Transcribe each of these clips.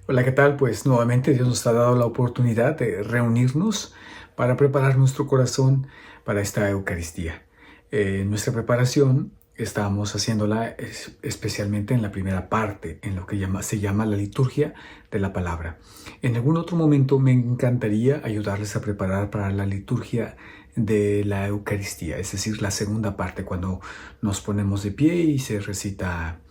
Hola, ¿qué tal? Pues nuevamente Dios nos ha dado la oportunidad de reunirnos para preparar nuestro corazón para esta Eucaristía. Nuestra preparación estamos haciéndola especialmente en la primera parte, en lo que se llama la liturgia de la palabra. En algún otro momento me encantaría ayudarles a preparar para la liturgia de la Eucaristía, es decir, la segunda parte, cuando nos ponemos de pie y se recita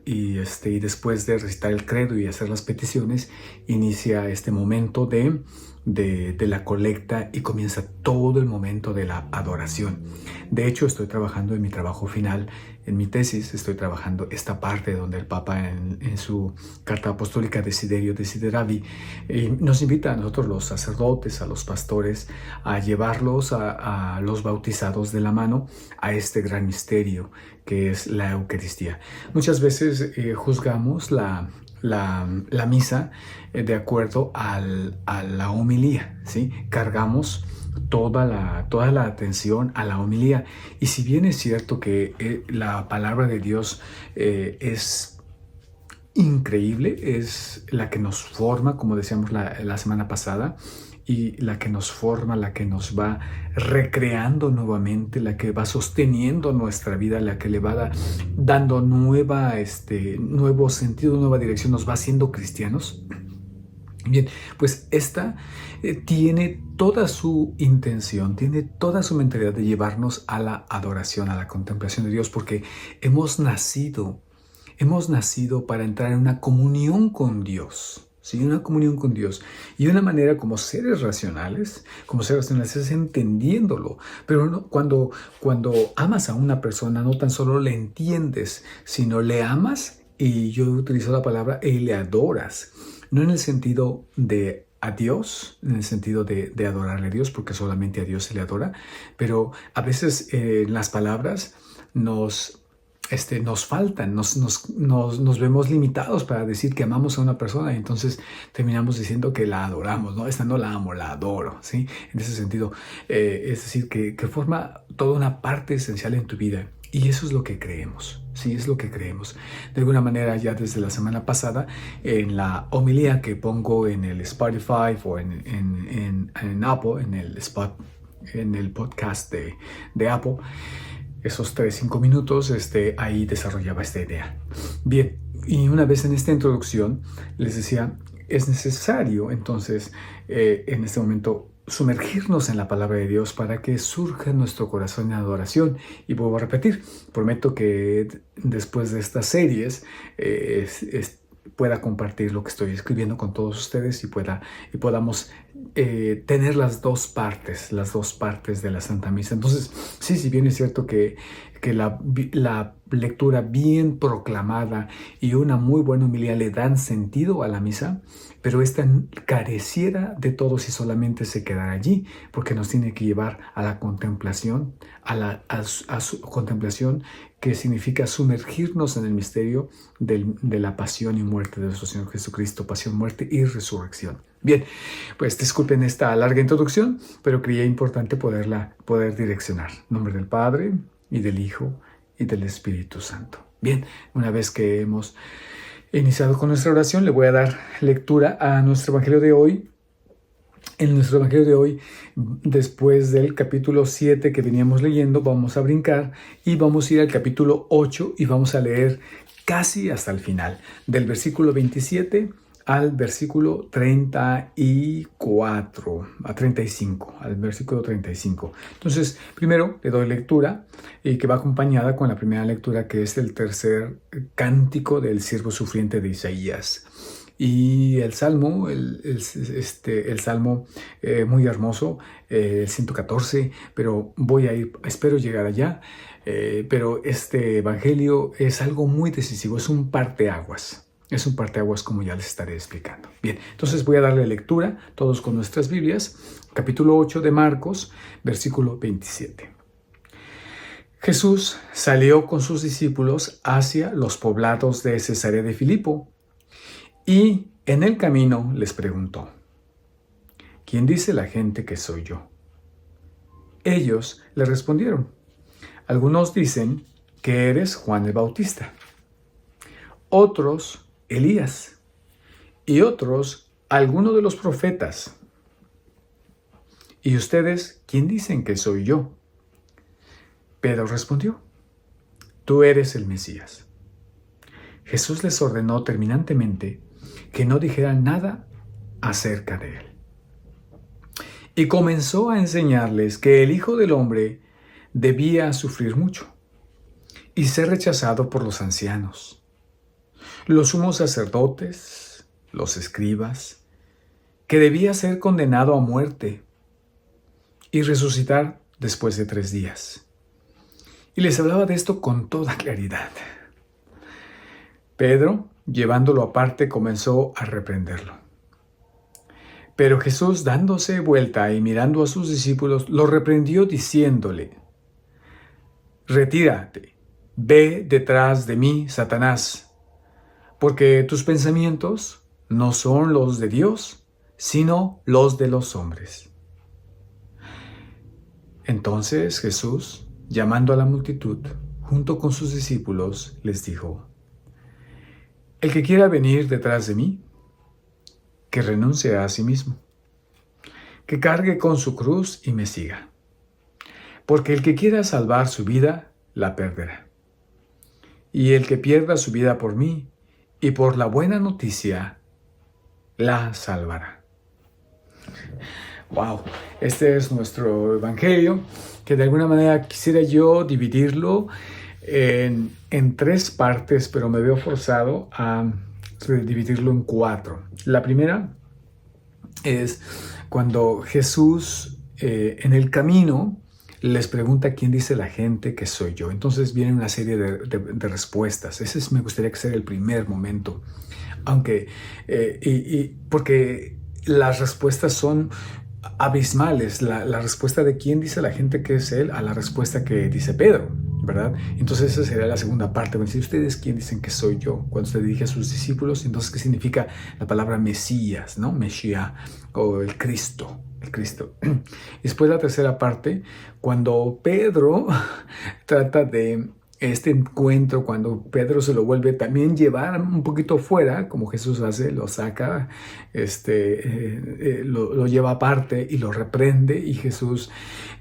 y después de recitar el credo y hacer las peticiones, inicia este momento de la colecta y comienza todo el momento de la adoración. De hecho, estoy trabajando en mi trabajo final, en mi tesis, estoy trabajando esta parte donde el Papa en su carta apostólica Desiderio Desideravi nos invita a nosotros los sacerdotes, a los pastores, a llevarlos a los bautizados de la mano a este gran misterio que es la Eucaristía. Muchas veces juzgamos la misa de acuerdo a la homilía, ¿sí? Cargamos toda la atención a la homilía. Y si bien es cierto que la palabra de Dios es increíble, es la que nos forma, como decíamos la semana pasada, y la que nos forma, la que nos va recreando nuevamente, la que va sosteniendo nuestra vida, la que le va dando nuevo sentido, nueva dirección, nos va haciendo cristianos. Bien, pues esta tiene toda su intención, tiene toda su mentalidad de llevarnos a la adoración, a la contemplación de Dios, porque hemos nacido para entrar en una comunión con Dios. Sí, una comunión con Dios. Y una manera como seres racionales es entendiéndolo. Pero no, cuando amas a una persona, no tan solo le entiendes, sino le amas, y yo utilizo la palabra, y le adoras. No en el sentido de a Dios, en el sentido de adorarle a Dios, porque solamente a Dios se le adora, pero a veces las palabras nos faltan, nos vemos limitados para decir que amamos a una persona y entonces terminamos diciendo que la adoramos, ¿no? Esta no la amo, la adoro, ¿sí? En ese sentido, es decir, que forma toda una parte esencial en tu vida. Y eso es lo que creemos, sí, es lo que creemos. De alguna manera, ya desde la semana pasada, en la homilía que pongo en el Spotify o en Apple, en el podcast de Apple, esos 3-5 minutos, ahí desarrollaba esta idea. Bien, y una vez en esta introducción, les decía, es necesario entonces, en este momento, sumergirnos en la palabra de Dios para que surja en nuestro corazón en adoración. Y vuelvo a repetir, prometo que después de estas series pueda compartir lo que estoy escribiendo con todos ustedes y podamos tener las dos partes de la Santa Misa. Entonces, sí, si bien es cierto que la lectura bien proclamada y una muy buena homilía le dan sentido a la misa, pero esta careciera de todo si solamente se quedara allí, porque nos tiene que llevar a la contemplación, a su contemplación, que significa sumergirnos en el misterio de la pasión y muerte de nuestro Señor Jesucristo, pasión, muerte y resurrección. Bien, pues disculpen esta larga introducción, pero creía importante poder direccionar. En nombre del Padre, y del Hijo, y del Espíritu Santo. Bien, una vez que hemos iniciado con nuestra oración, le voy a dar lectura a nuestro Evangelio de hoy. En nuestro Evangelio de hoy, después del capítulo 7 que veníamos leyendo, vamos a brincar y vamos a ir al capítulo 8 y vamos a leer casi hasta el final, del versículo 27 al versículo 34, a 35, al versículo 35. Entonces, primero le doy lectura que va acompañada con la primera lectura, que es el tercer cántico del siervo sufriente de Isaías. Y el salmo, el salmo muy hermoso, 114, pero espero llegar allá. Pero este evangelio es algo muy decisivo, es un parteaguas. Es un parteaguas, como ya les estaré explicando. Bien, entonces voy a darle lectura, todos con nuestras Biblias, capítulo 8 de Marcos, versículo 27. Jesús salió con sus discípulos hacia los poblados de Cesarea de Filipo y en el camino les preguntó: ¿quién dice la gente que soy yo? Ellos le respondieron: algunos dicen que eres Juan el Bautista, otros Elías y otros, alguno de los profetas. ¿Y ustedes quién dicen que soy yo? Pedro respondió, tú eres el Mesías. Jesús les ordenó terminantemente que no dijeran nada acerca de él. Y comenzó a enseñarles que el Hijo del Hombre debía sufrir mucho y ser rechazado por los ancianos, los sumos sacerdotes, los escribas, que debía ser condenado a muerte y resucitar después de 3 días. Y les hablaba de esto con toda claridad. Pedro, llevándolo aparte, comenzó a reprenderlo. Pero Jesús, dándose vuelta y mirando a sus discípulos, lo reprendió diciéndole, retírate, ve detrás de mí, Satanás, porque tus pensamientos no son los de Dios, sino los de los hombres. Entonces Jesús, llamando a la multitud, junto con sus discípulos, les dijo, el que quiera venir detrás de mí, que renuncie a sí mismo, que cargue con su cruz y me siga. Porque el que quiera salvar su vida, la perderá. Y el que pierda su vida por mí y por la buena noticia, la salvará. Wow, este es nuestro evangelio, que de alguna manera quisiera yo dividirlo en 3 partes, pero me veo forzado a dividirlo en 4. La primera es cuando Jesús en el camino les pregunta quién dice la gente que soy yo. Entonces viene una serie de respuestas. Me gustaría que sea el primer momento. Aunque, porque las respuestas son abismales. La respuesta de quién dice la gente que es él a la respuesta que dice Pedro, ¿verdad? Entonces esa sería la segunda parte. Si ustedes quién dicen que soy yo, cuando se dirige a sus discípulos, entonces ¿qué significa la palabra Mesías, ¿no? Mesías o el Cristo. Después la tercera parte, cuando Pedro trata de este encuentro, cuando Pedro se lo vuelve también llevar un poquito fuera, como Jesús hace, lo saca, lo lleva aparte y lo reprende, y Jesús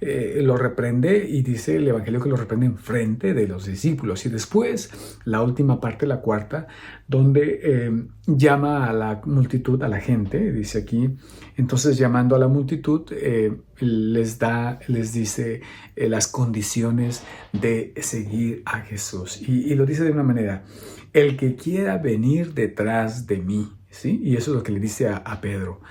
lo reprende y dice el Evangelio que lo reprende en frente de los discípulos. Y después, la última parte, la cuarta, donde llama a la multitud, a la gente, dice aquí, entonces llamando a la multitud, les dice las condiciones de seguir a Jesús. Y lo dice de una manera, el que quiera venir detrás de mí, ¿sí? Y eso es lo que le dice a Pedro.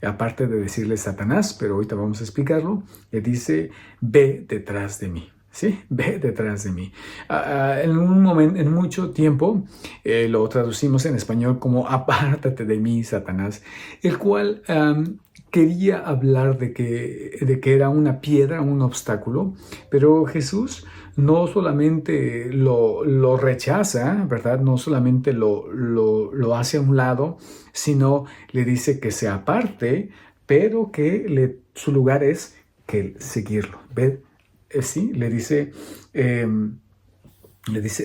Aparte de decirle Satanás, pero ahorita vamos a explicarlo, le dice, ve detrás de mí. ¿Sí? Ve detrás de mí. En un momento, en mucho tiempo, lo traducimos en español como apártate de mí, Satanás, el cual quería hablar de que era una piedra, un obstáculo, pero Jesús no solamente lo rechaza, ¿verdad? No solamente lo hace a un lado, sino le dice que se aparte, pero que su lugar es que seguirlo. Ve. Sí, le dice,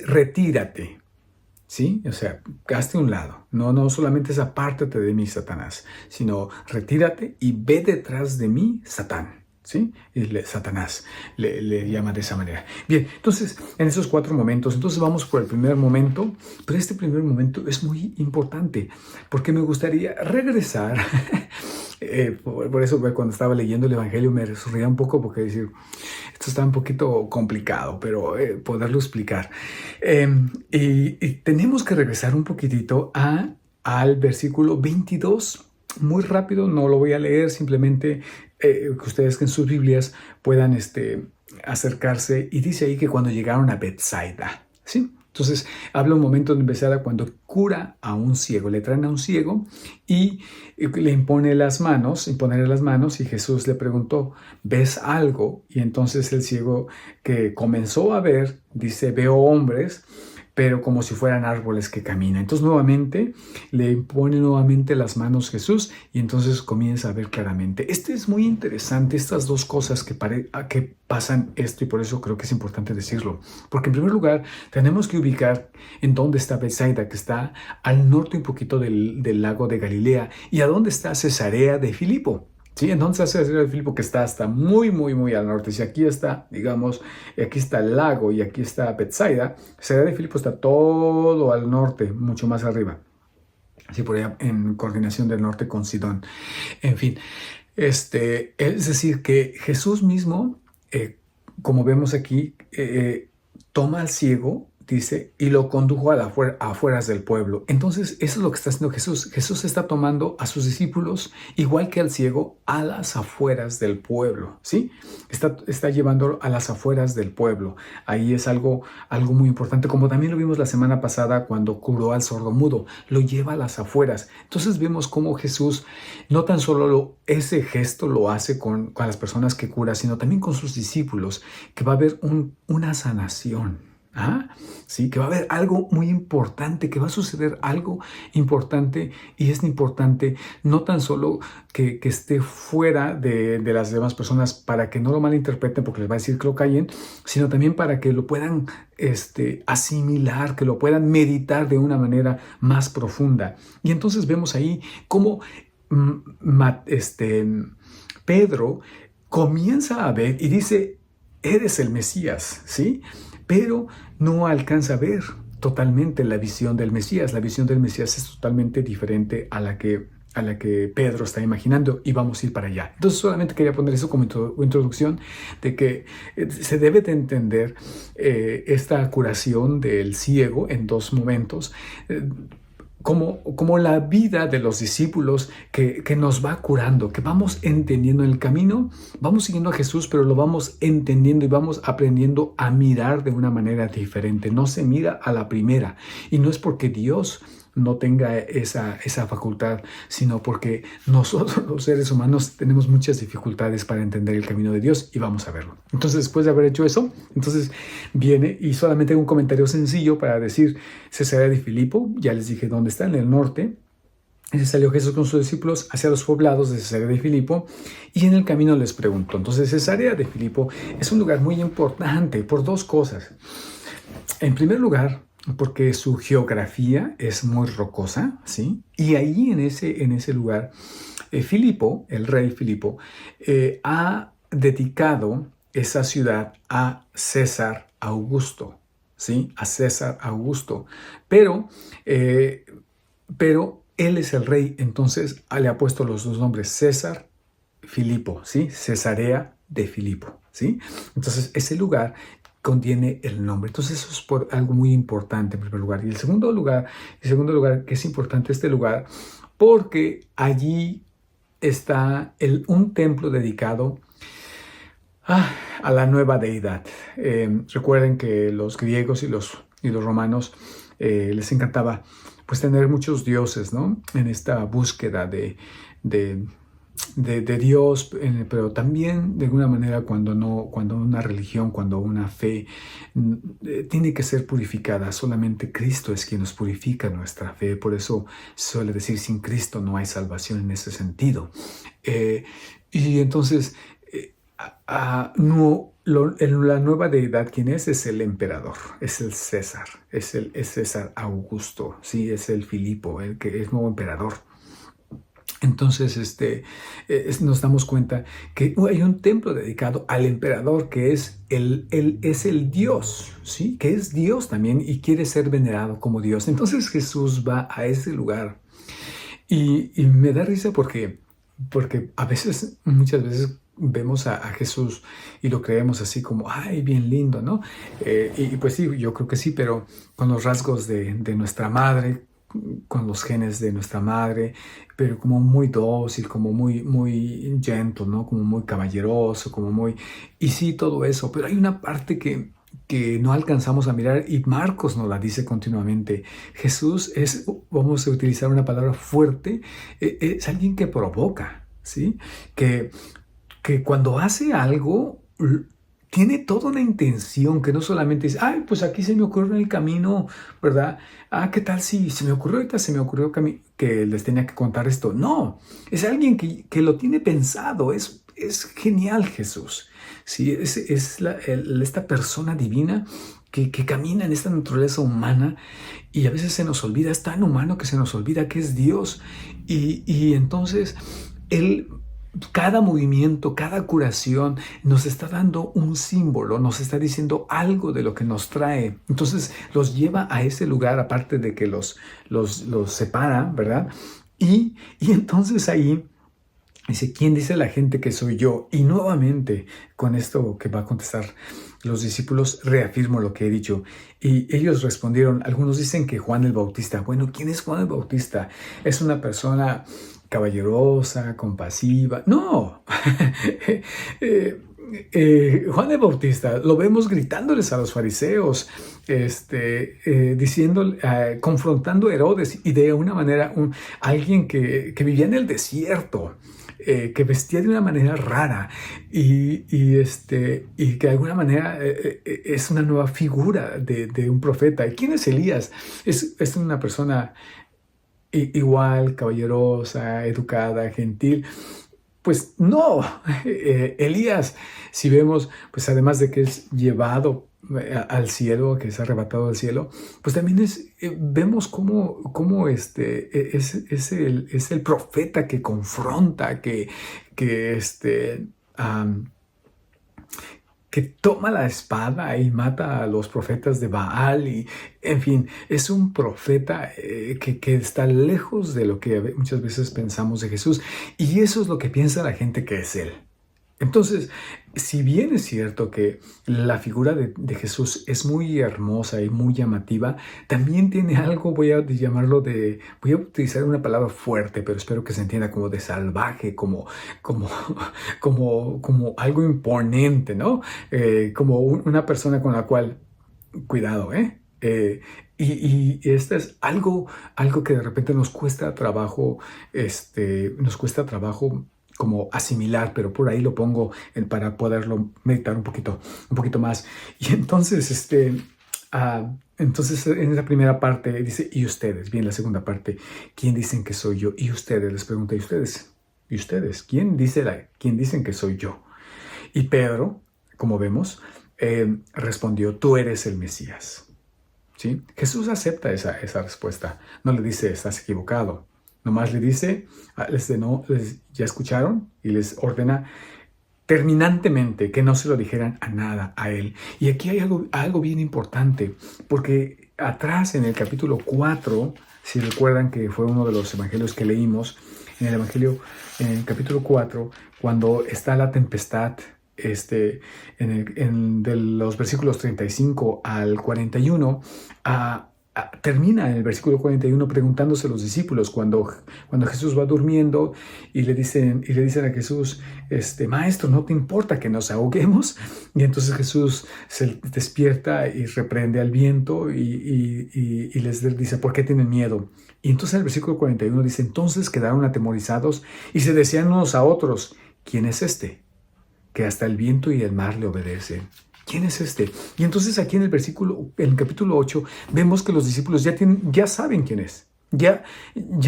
retírate, ¿sí? O sea, hazte a un lado. No solamente es apártate de mí, Satanás, sino retírate y ve detrás de mí, Satán, ¿sí? Satanás le llama de esa manera. Bien, entonces, en esos 4 momentos, entonces vamos por el primer momento, pero este primer momento es muy importante, porque me gustaría regresar. Por eso cuando estaba leyendo el Evangelio me sonreía un poco, porque decir, esto está un poquito complicado, pero poderlo explicar. Y tenemos que regresar un poquitito al versículo 22. Muy rápido, no lo voy a leer, simplemente que ustedes en sus Biblias puedan acercarse. Y dice ahí que cuando llegaron a Betsaida, ¿sí? Entonces, habla un momento de Betsaida cuando cura a un ciego. Le traen a un ciego y le impone las manos, y Jesús le preguntó, ¿ves algo? Y entonces el ciego, que comenzó a ver, dice, veo hombres, pero como si fueran árboles que caminan. Entonces nuevamente le pone nuevamente las manos Jesús y entonces comienza a ver claramente. Este es muy interesante, estas dos cosas que pasan esto, y por eso creo que es importante decirlo. Porque en primer lugar tenemos que ubicar en dónde está Betsaida, que está al norte un poquito del lago de Galilea, y a dónde está Cesarea de Filipo. Sí, entonces Cesarea de Filipo, que está hasta muy, muy, muy al norte. Si aquí está, digamos, aquí está el lago y aquí está Betsaida, Cesarea de Filipo está todo al norte, mucho más arriba. Así por allá en coordinación del norte con Sidón. En fin, es decir, que Jesús mismo, como vemos aquí, toma al ciego, dice, y lo condujo a afueras del pueblo. Entonces, eso es lo que está haciendo Jesús. Jesús está tomando a sus discípulos, igual que al ciego, a las afueras del pueblo, ¿sí? Está llevándolo a las afueras del pueblo. Ahí es algo muy importante, como también lo vimos la semana pasada cuando curó al sordomudo. Lo lleva a las afueras. Entonces vemos cómo Jesús no tan solo ese gesto lo hace con las personas que cura, sino también con sus discípulos, que va a haber una sanación. Sí, que va a haber algo muy importante, que va a suceder algo importante, y es importante no tan solo que esté fuera de las demás personas para que no lo malinterpreten porque les va a decir que lo callen, sino también para que lo puedan asimilar, que lo puedan meditar de una manera más profunda. Y entonces vemos ahí cómo Pedro comienza a ver y dice, eres el Mesías, ¿sí? Pero no alcanza a ver totalmente la visión del Mesías. La visión del Mesías es totalmente diferente a la que Pedro está imaginando, y vamos a ir para allá. Entonces solamente quería poner eso como introducción de que se debe de entender esta curación del ciego en dos momentos, como la vida de los discípulos que nos va curando, que vamos entendiendo en el camino, vamos siguiendo a Jesús, pero lo vamos entendiendo y vamos aprendiendo a mirar de una manera diferente. No se mira a la primera, y no es porque Dios no tenga esa facultad, sino porque nosotros los seres humanos tenemos muchas dificultades para entender el camino de Dios, y vamos a verlo. Entonces, después de haber hecho eso, entonces viene, y solamente un comentario sencillo para decir, Cesarea de Filipo, ya les dije dónde está, en el norte. Y salió Jesús con sus discípulos hacia los poblados de Cesarea de Filipo, y en el camino les preguntó. Entonces, Cesarea de Filipo es un lugar muy importante por dos cosas. En primer lugar, porque su geografía es muy rocosa, ¿sí? Y ahí en ese lugar, Filipo, el rey Filipo, ha dedicado esa ciudad a César Augusto, ¿sí? A César Augusto. Pero él es el rey, entonces le ha puesto los dos nombres, César, Filipo, ¿sí? Cesarea de Filipo, ¿sí? Entonces ese lugar contiene el nombre. Entonces eso es por algo muy importante en primer lugar. Y el segundo lugar que es importante este lugar, porque allí está un templo dedicado a la nueva deidad. Recuerden que los griegos y los romanos les encantaba pues tener muchos dioses, ¿no? En esta búsqueda de Dios, pero también de alguna manera cuando una religión, cuando una fe tiene que ser purificada, solamente Cristo es quien nos purifica nuestra fe. Por eso suele decir, sin Cristo no hay salvación en ese sentido. Y entonces, la nueva deidad, ¿quién es? Es el emperador, es el César, es César Augusto, sí, es el Filipo, el que es nuevo emperador. Entonces, nos damos cuenta que hay un templo dedicado al emperador, que es el Dios, ¿sí? Que es Dios también y quiere ser venerado como Dios. Entonces Jesús va a ese lugar y me da risa porque muchas veces vemos a Jesús y lo creemos así como, ay, bien lindo, ¿no? Y pues sí, yo creo que sí, pero con los rasgos de nuestra madre, con los genes de nuestra madre, pero como muy dócil, como muy, muy gentle, ¿no? Como muy caballeroso, como muy... Y sí, todo eso, pero hay una parte que no alcanzamos a mirar, y Marcos nos la dice continuamente. Jesús es, vamos a utilizar una palabra fuerte, es alguien que provoca, ¿sí? Que cuando hace algo tiene toda una intención que no solamente es, ay, pues aquí se me ocurrió en el camino, ¿verdad? Ah, ¿qué tal si se me ocurrió ahorita, se me ocurrió que les tenía que contar esto? No, es alguien que lo tiene pensado, es genial Jesús. Sí, es esta persona divina que camina en esta naturaleza humana y a veces se nos olvida, es tan humano que se nos olvida que es Dios. Y entonces Él, cada movimiento, cada curación nos está dando un símbolo, nos está diciendo algo de lo que nos trae. Entonces los lleva a ese lugar, aparte de que los separa, ¿verdad? Y entonces ahí dice, ¿quién dice la gente que soy yo? Y nuevamente, con esto que va a contestar los discípulos, reafirmo lo que he dicho. Y ellos respondieron, algunos dicen que Juan el Bautista. Bueno, ¿quién es Juan el Bautista? Es una persona caballerosa, compasiva. No. Juan el Bautista lo vemos gritándoles a los fariseos, diciendo, confrontando a Herodes y de una manera, alguien que vivía en el desierto, que vestía de una manera rara y que de alguna manera es una nueva figura de un profeta. ¿Y quién es Elías? Es una persona igual, caballerosa, educada, gentil. Pues no, Elías, si vemos, pues además de que es llevado al cielo, que es arrebatado al cielo, pues también vemos cómo es el profeta que confronta, que toma la espada y mata a los profetas de Baal y, en fin, es un profeta que está lejos de lo que muchas veces pensamos de Jesús y eso es lo que piensa la gente que es Él. Entonces, si bien es cierto que la figura de Jesús es muy hermosa y muy llamativa, también tiene algo, voy a utilizar una palabra fuerte, pero espero que se entienda como de salvaje, como algo imponente, ¿no? Como una persona con la cual, cuidado, ¿eh? Y esto es algo que de repente nos cuesta trabajo, como asimilar, pero por ahí lo pongo para poderlo meditar un poquito más. Y entonces, entonces en la primera parte dice, ¿y ustedes? Bien, la segunda parte, ¿quién dicen que soy yo? Y ustedes, les pregunta, ¿y ustedes? ¿Y ustedes? ¿Quién dicen que soy yo? Y Pedro, como vemos, respondió, tú eres el Mesías. ¿Sí? Jesús acepta esa respuesta. No le dice, estás equivocado. Nomás le dice, ya escucharon, y les ordena terminantemente que no se lo dijeran a nada a él. Y aquí hay algo bien importante, porque atrás en el capítulo 4, si recuerdan que fue uno de los evangelios que leímos, en el capítulo 4, cuando está la tempestad, de los versículos 35 al 41, termina en el versículo 41 preguntándose a los discípulos cuando Jesús va durmiendo y le dicen a Jesús, Maestro, ¿no te importa que nos ahoguemos? Y entonces Jesús se despierta y reprende al viento y les dice, ¿por qué tienen miedo? Y entonces en el versículo 41 dice, entonces quedaron atemorizados y se decían unos a otros, ¿quién es este? Que hasta el viento y el mar le obedecen. ¿Quién es este? Y entonces aquí en el capítulo 8, vemos que los discípulos ya saben quién es. Ya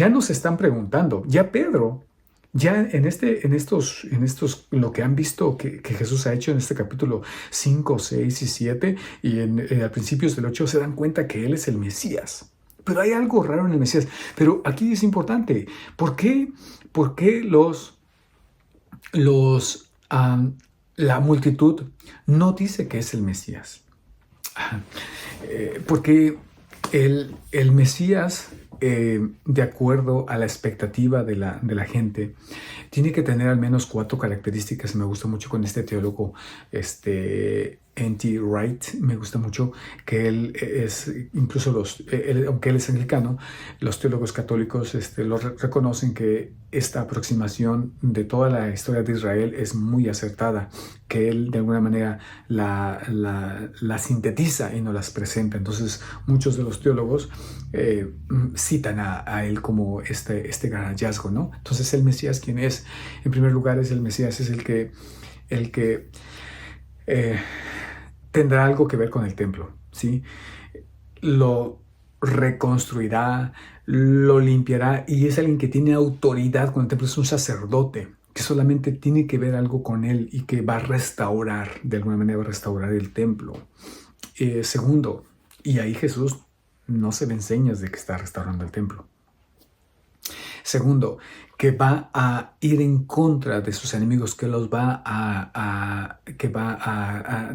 nos están preguntando. Ya Pedro, ya en estos, lo que han visto que Jesús ha hecho en este capítulo 5, 6 y 7, y a principios del 8 se dan cuenta que Él es el Mesías. Pero hay algo raro en el Mesías. Pero aquí es importante. ¿Por qué la multitud no dice que es el Mesías? Porque el Mesías, de acuerdo a la expectativa de la gente, tiene que tener al menos 4 características. Me gusta mucho con este teólogo, N.T. Wright, me gusta mucho que él es, incluso aunque él es anglicano, los teólogos católicos lo reconocen que esta aproximación de toda la historia de Israel es muy acertada, que él de alguna manera la sintetiza y nos las presenta. Entonces muchos de los teólogos citan a él como este gran hallazgo, ¿no? Entonces el Mesías, ¿quién es? En primer lugar, el Mesías es el que eh, tendrá algo que ver con el templo, ¿sí? Lo reconstruirá, lo limpiará y es alguien que tiene autoridad con el templo, es un sacerdote que solamente tiene que ver algo con él y que va a restaurar, de alguna manera va a restaurar el templo. Segundo, y ahí Jesús no se ve en señas de que está restaurando el templo. Segundo, que va a ir en contra de sus enemigos, que los va a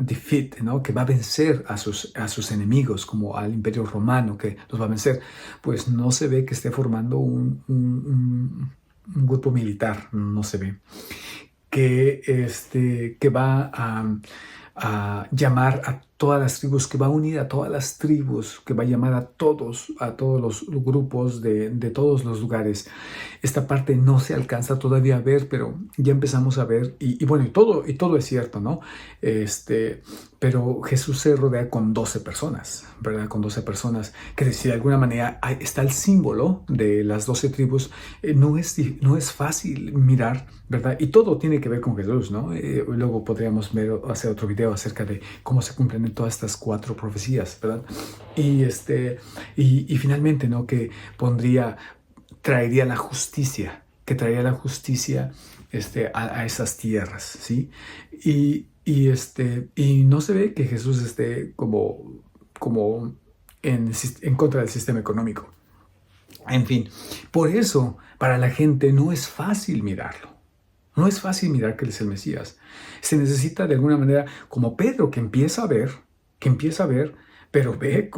defeat, ¿no? Que va a vencer a sus enemigos, como al Imperio Romano, que los va a vencer. Pues no se ve que esté formando un grupo militar, no se ve. Que va a llamar a todas las tribus, que va a unir a todas las tribus, que va a llamar a todos los grupos de todos los lugares. Esta parte no se alcanza todavía a ver, pero ya empezamos a ver, y bueno, y todo es cierto, ¿no? Pero Jesús se rodea con 12 personas, ¿verdad? Con 12 personas, que si de alguna manera está el símbolo de las 12 tribus, no es fácil mirar, ¿verdad? Y todo tiene que ver con Jesús, ¿no? Luego podríamos hacer otro video acerca de cómo se cumplen en todas estas 4 profecías, ¿verdad? Y finalmente, ¿no? Que traería la justicia, a esas tierras, ¿sí? Y no se ve que Jesús esté como en contra del sistema económico. En fin, por eso para la gente no es fácil mirarlo. No es fácil mirar que Él es el Mesías. Se necesita de alguna manera, como Pedro, que empieza a ver, pero ve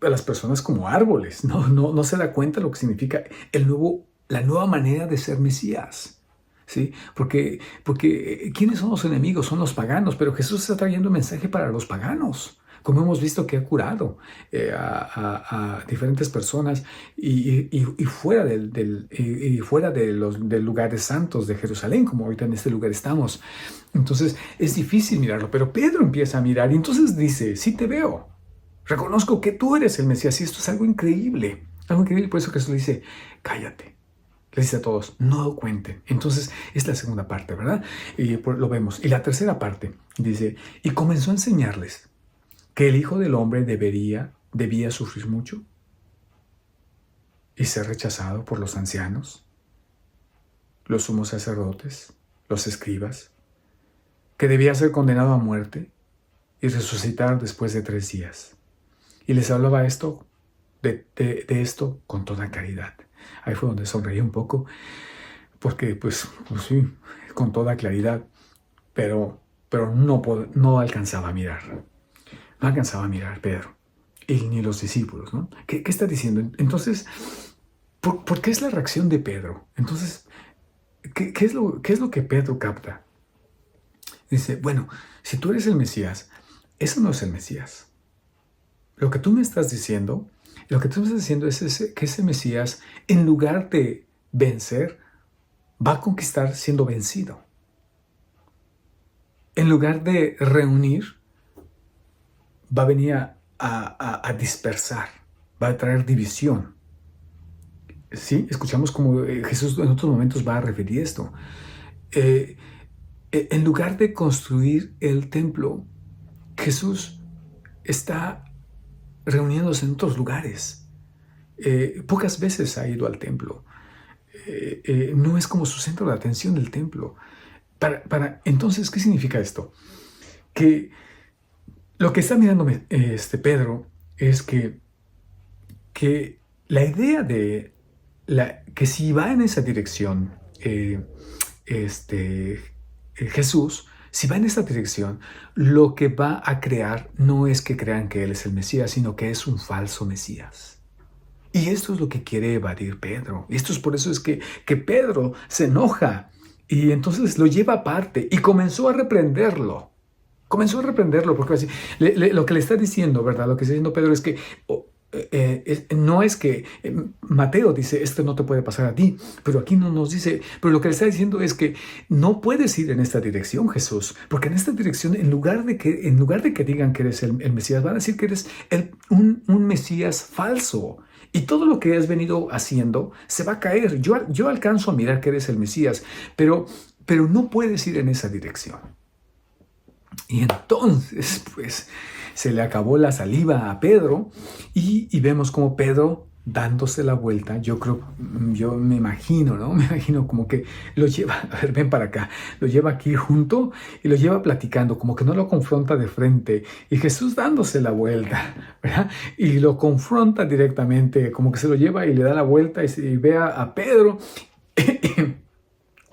a las personas como árboles. No se da cuenta lo que significa la nueva manera de ser Mesías. ¿Sí? Porque ¿quiénes son los enemigos? Son los paganos, pero Jesús está trayendo un mensaje para los paganos. Como hemos visto que ha curado a diferentes personas y fuera del lugares santos de Jerusalén, como ahorita en este lugar estamos. Entonces es difícil mirarlo, pero Pedro empieza a mirar y entonces dice: sí te veo, reconozco que tú eres el Mesías, y esto es algo increíble, por eso Jesús le dice: cállate. Le dice a todos: no cuenten. Entonces es la segunda parte, ¿verdad? Y lo vemos. Y la tercera parte dice: y comenzó a enseñarles que el Hijo del Hombre debía sufrir mucho y ser rechazado por los ancianos, los sumos sacerdotes, los escribas, que debía ser condenado a muerte y resucitar después de 3 días. Y les hablaba de esto con toda claridad. Ahí fue donde sonreí un poco, porque pues sí, con toda claridad, pero no alcanzaba a mirar. No alcanzaba a mirar Pedro, ni los discípulos, ¿no? ¿Qué está diciendo? Entonces, ¿por qué es la reacción de Pedro? Entonces, ¿qué es lo que Pedro capta? Dice: bueno, si tú eres el Mesías, eso no es el Mesías. Lo que tú me estás diciendo es que ese Mesías, en lugar de vencer, va a conquistar siendo vencido. En lugar de reunir, va a venir a dispersar, va a traer división. Sí, escuchamos como Jesús en otros momentos va a referir esto. En lugar de construir el templo, Jesús está reuniéndose en otros lugares. Pocas veces ha ido al templo. No es como su centro de atención el templo. Entonces, ¿qué significa esto? Que lo que está mirando Pedro es que la idea de que si va en esa dirección Jesús, si va en esa dirección, lo que va a crear no es que crean que Él es el Mesías, sino que es un falso Mesías. Y esto es lo que quiere evadir Pedro. Y esto es por eso es que Pedro se enoja y entonces lo lleva aparte y comenzó a reprenderlo. Porque así, lo que le está diciendo, ¿verdad? Lo que está diciendo Pedro es que no es que Mateo dice: esto no te puede pasar a ti, pero aquí no nos dice. Pero lo que le está diciendo es que no puedes ir en esta dirección, Jesús, porque en esta dirección, en lugar de que digan que eres el Mesías, van a decir que eres un Mesías falso. Y todo lo que has venido haciendo se va a caer. Yo alcanzo a mirar que eres el Mesías, pero no puedes ir en esa dirección. Y entonces, pues, se le acabó la saliva a Pedro y vemos como Pedro dándose la vuelta, yo me imagino, ¿no? Me imagino como que lo lleva, a ver, ven para acá, lo lleva aquí junto y lo lleva platicando, como que no lo confronta de frente. Y Jesús dándose la vuelta, ¿verdad? Y lo confronta directamente, como que se lo lleva y le da la vuelta y ve a Pedro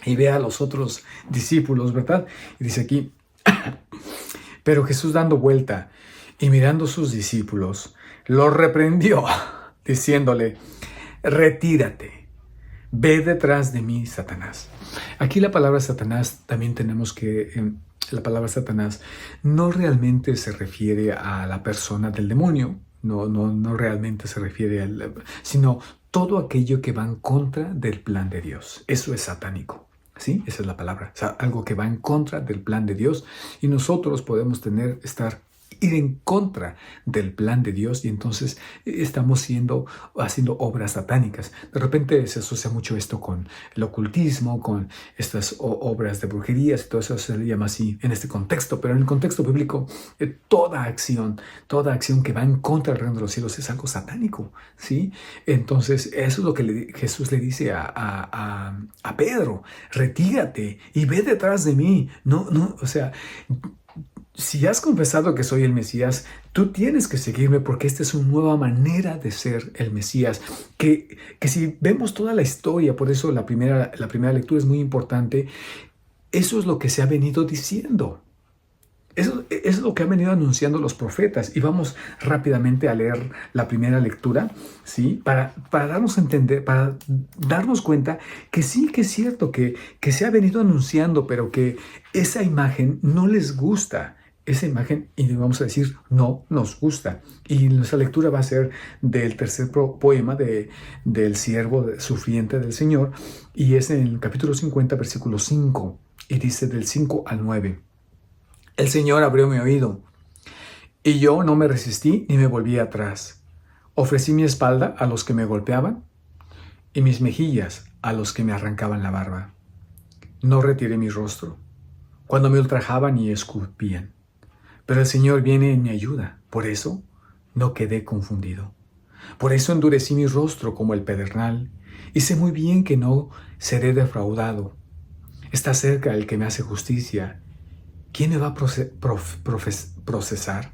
y ve a los otros discípulos, ¿verdad? Y dice aquí, pero Jesús dando vuelta y mirando a sus discípulos, los reprendió, diciéndole, retírate, ve detrás de mí, Satanás. Aquí la palabra Satanás también tenemos que, la palabra Satanás no realmente se refiere a la persona del demonio, no realmente se refiere al, sino todo aquello que va en contra del plan de Dios. Eso es satánico. ¿Sí? Esa es la palabra. O sea, algo que va en contra del plan de Dios y nosotros podemos ir en contra del plan de Dios y entonces estamos haciendo obras satánicas. De repente se asocia mucho esto con el ocultismo, con estas obras de brujerías y todo eso se le llama así en este contexto, pero en el contexto bíblico toda acción que va en contra del reino de los cielos es algo satánico, ¿sí? Entonces eso es lo que Jesús le dice a Pedro, retírate y ve detrás de mí. O sea, si has confesado que soy el Mesías, tú tienes que seguirme porque esta es una nueva manera de ser el Mesías. Que si vemos toda la historia, por eso la primera lectura es muy importante, eso es lo que se ha venido diciendo. Eso es lo que han venido anunciando los profetas. Y vamos rápidamente a leer la primera lectura, ¿sí? Para darnos a entender, para darnos cuenta que sí que es cierto que se ha venido anunciando, pero que esa imagen no les gusta. Esa imagen, y vamos a decir, no nos gusta. Y nuestra lectura va a ser del tercer poema del siervo sufriente del Señor, y es en el capítulo 50, versículo 5, y dice del 5 al 9. El Señor abrió mi oído, y yo no me resistí ni me volví atrás. Ofrecí mi espalda a los que me golpeaban, y mis mejillas a los que me arrancaban la barba. No retiré mi rostro cuando me ultrajaban y escupían. Pero el Señor viene en mi ayuda, por eso no quedé confundido. Por eso endurecí mi rostro como el pedernal, y sé muy bien que no seré defraudado. Está cerca el que me hace justicia. ¿Quién me va a procesar?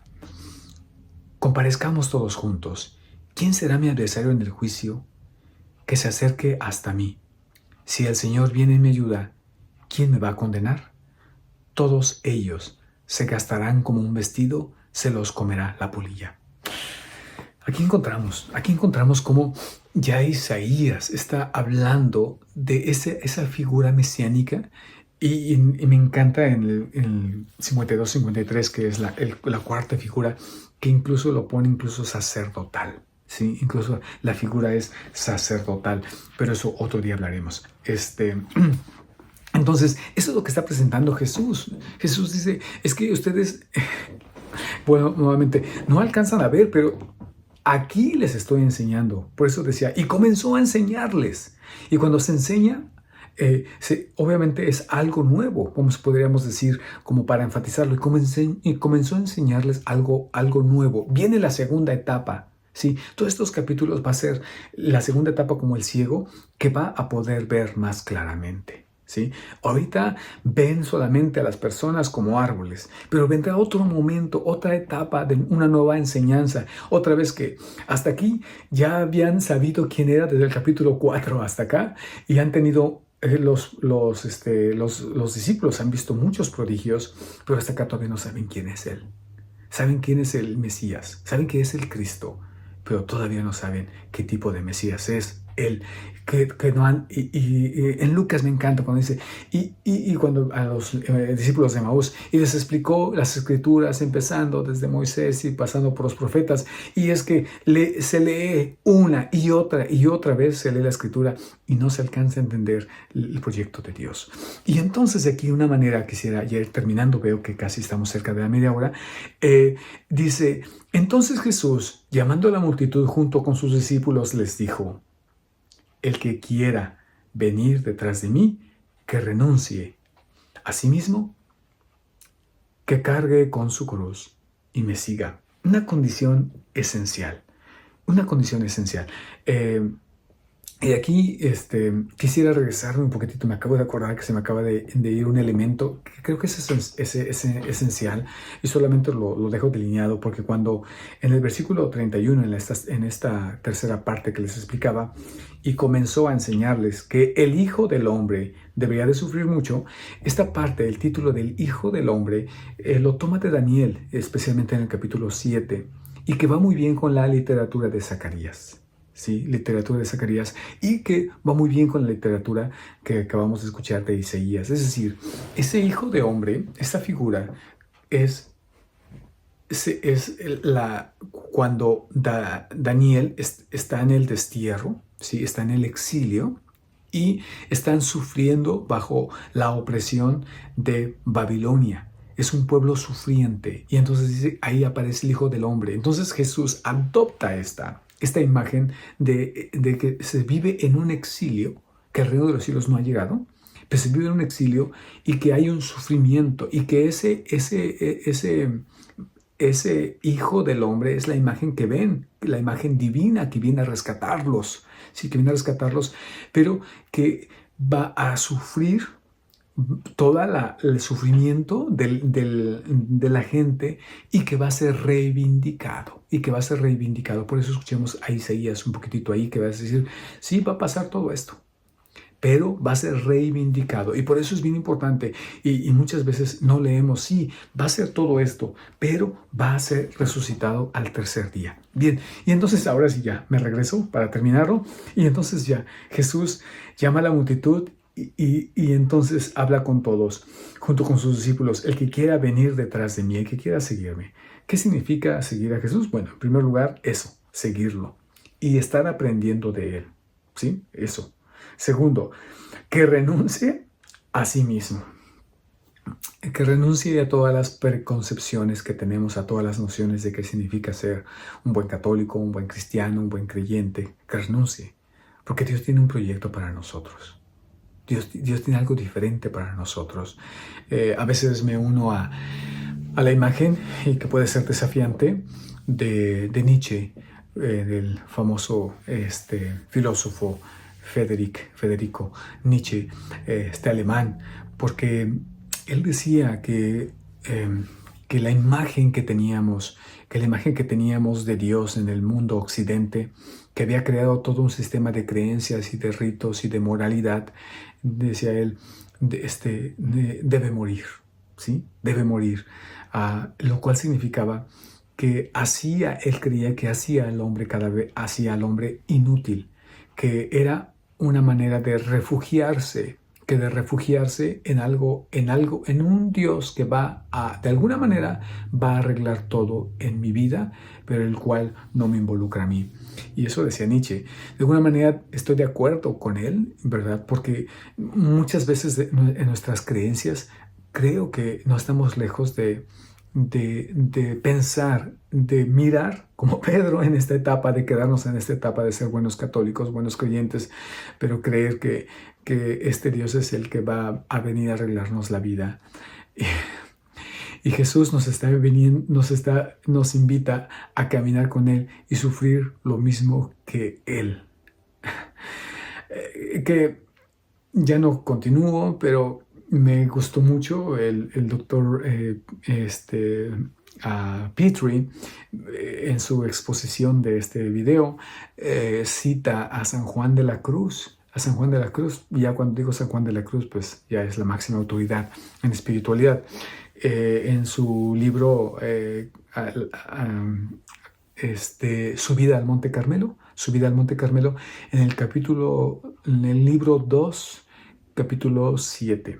Comparezcamos todos juntos. ¿Quién será mi adversario en el juicio? Que se acerque hasta mí. Si el Señor viene en mi ayuda, ¿quién me va a condenar? Todos ellos se gastarán como un vestido, se los comerá la polilla. Aquí encontramos cómo ya Isaías está hablando de esa figura mesiánica y me encanta en el 52-53, que es la cuarta figura, que incluso lo pone incluso sacerdotal. Sí, incluso la figura es sacerdotal, pero eso otro día hablaremos. Entonces, eso es lo que está presentando Jesús. Jesús dice, es que ustedes, bueno, nuevamente, no alcanzan a ver, pero aquí les estoy enseñando. Por eso decía, y comenzó a enseñarles. Y cuando se enseña, obviamente es algo nuevo, como podríamos decir, como para enfatizarlo. Y comenzó a enseñarles algo nuevo. Viene la segunda etapa. Sí, todos estos capítulos va a ser la segunda etapa como el ciego, que va a poder ver más claramente. ¿Sí? Ahorita ven solamente a las personas como árboles, pero vendrá otro momento, otra etapa de una nueva enseñanza. Otra vez que hasta aquí ya habían sabido quién era desde el capítulo 4 hasta acá y han tenido los discípulos han visto muchos prodigios, pero hasta acá todavía no saben quién es Él. Saben quién es el Mesías, saben quién es el Cristo, pero todavía no saben qué tipo de Mesías es Él. Que no han, y en Lucas me encanta cuando dice, y cuando a los discípulos de Maús, y les explicó las escrituras, empezando desde Moisés y pasando por los profetas, y es que se lee una y otra vez se lee la escritura y no se alcanza a entender el proyecto de Dios. Y entonces aquí una manera, quisiera ya ir terminando, veo que casi estamos cerca de la media hora, dice, entonces Jesús, llamando a la multitud junto con sus discípulos, les dijo, el que quiera venir detrás de mí, que renuncie a sí mismo que cargue con su cruz y me siga. Una condición esencial, una condición esencial. Y aquí quisiera regresarme un poquitito. Me acabo de acordar que se me acaba de ir un elemento que creo que es esencial y solamente lo dejo delineado porque cuando en el versículo 31, en esta tercera parte que les explicaba, y comenzó a enseñarles que el Hijo del Hombre debería de sufrir mucho, esta parte, el título del Hijo del Hombre, lo toma de Daniel, especialmente en el capítulo 7, y que va muy bien con la literatura de Zacarías. Sí, literatura de Zacarías, y que va muy bien con la literatura que acabamos de escuchar de Isaías. Es decir, ese hijo de hombre, esta figura, es cuando Daniel está en el destierro, ¿sí? Está en el exilio y están sufriendo bajo la opresión de Babilonia. Es un pueblo sufriente y entonces dice, ahí aparece el Hijo del Hombre. Entonces Jesús adopta esta imagen de que se vive en un exilio, que el reino de los cielos no ha llegado, pero se vive en un exilio y que hay un sufrimiento y que ese Hijo del Hombre es la imagen que ven, la imagen divina que viene a rescatarlos, sí, que viene a rescatarlos, pero que va a sufrir todo el sufrimiento de la gente y que va a ser reivindicado, Por eso escuchemos a Isaías un poquitito ahí, que va a decir, sí, va a pasar todo esto, pero va a ser reivindicado. Y por eso es bien importante. Y muchas veces no leemos, sí, va a ser todo esto, pero va a ser resucitado al tercer día. Bien, y entonces ahora sí ya me regreso para terminarlo. Y entonces ya Jesús llama a la multitud y entonces habla con todos, junto con sus discípulos. El que quiera venir detrás de mí, el que quiera seguirme. ¿Qué significa seguir a Jesús? Bueno, en primer lugar, eso, seguirlo y estar aprendiendo de él. ¿Sí? Eso. Segundo, que renuncie a sí mismo. Que renuncie a todas las preconcepciones que tenemos, a todas las nociones de qué significa ser un buen católico, un buen cristiano, un buen creyente. Que renuncie, porque Dios tiene un proyecto para nosotros. Dios tiene algo diferente para nosotros. A veces me uno a la imagen, y que puede ser desafiante, de Nietzsche, del famoso filósofo Federico Nietzsche, alemán, porque él decía que la imagen que teníamos de Dios en el mundo occidente, que había creado todo un sistema de creencias y de ritos y de moralidad, decía él, debe morir, ¿sí? Debe morir, lo cual significaba que él creía que hacía al hombre inútil, que era una manera de refugiarse en un Dios que de alguna manera va a arreglar todo en mi vida, pero el cual no me involucra a mí. Y eso decía Nietzsche. De alguna manera estoy de acuerdo con él, ¿verdad? Porque muchas veces en nuestras creencias creo que no estamos lejos de pensar, de mirar como Pedro en esta etapa, de quedarnos en esta etapa de ser buenos católicos, buenos creyentes, pero creer que este Dios es el que va a venir a arreglarnos la vida. Y Jesús nos invita a caminar con Él y sufrir lo mismo que Él. Que ya no continúo, pero me gustó mucho el doctor Petrie, en su exposición de este video, cita a San Juan de la Cruz. Y ya cuando digo San Juan de la Cruz, pues ya es la máxima autoridad en espiritualidad. En su libro Subida al Monte Carmelo, en el libro 2, capítulo 7.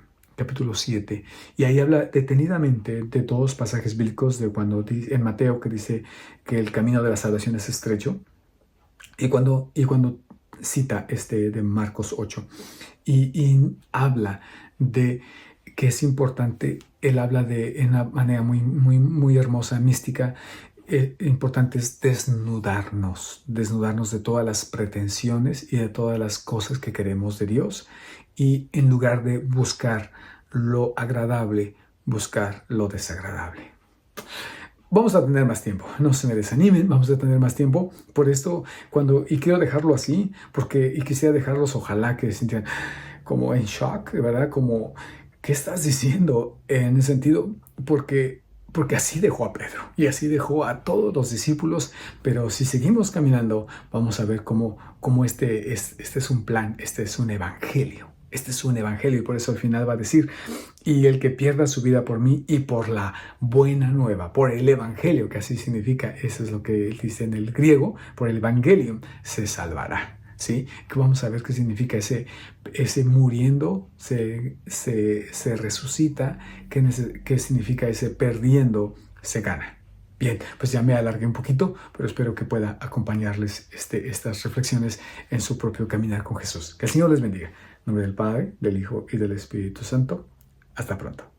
Y ahí habla detenidamente de dos pasajes bíblicos en Mateo, que dice que el camino de la salvación es estrecho, y cuando cita de Marcos 8, y habla de que es importante. Él habla en una manera muy, muy, muy hermosa, mística. Importante es desnudarnos de todas las pretensiones y de todas las cosas que queremos de Dios, y en lugar de buscar lo agradable, buscar lo desagradable. Vamos a tener más tiempo, no se me desanimen, vamos a tener más tiempo. Por esto, y quiero dejarlo así, y quisiera dejarlos, ojalá que se sintieran como en shock, ¿verdad? Como, ¿qué estás diciendo? En ese sentido, porque así dejó a Pedro y así dejó a todos los discípulos, pero si seguimos caminando, vamos a ver cómo este es un plan, este es un evangelio. Este es un evangelio y por eso al final va a decir, y el que pierda su vida por mí y por la buena nueva, por el evangelio, que así significa, eso es lo que él dice en el griego, por el evangelium se salvará. ¿Sí? Que vamos a ver qué significa ese muriendo, se resucita, qué significa ese perdiendo, se gana. Bien, pues ya me alargué un poquito, pero espero que pueda acompañarles estas reflexiones en su propio caminar con Jesús. Que el Señor les bendiga. En nombre del Padre, del Hijo y del Espíritu Santo. Hasta pronto.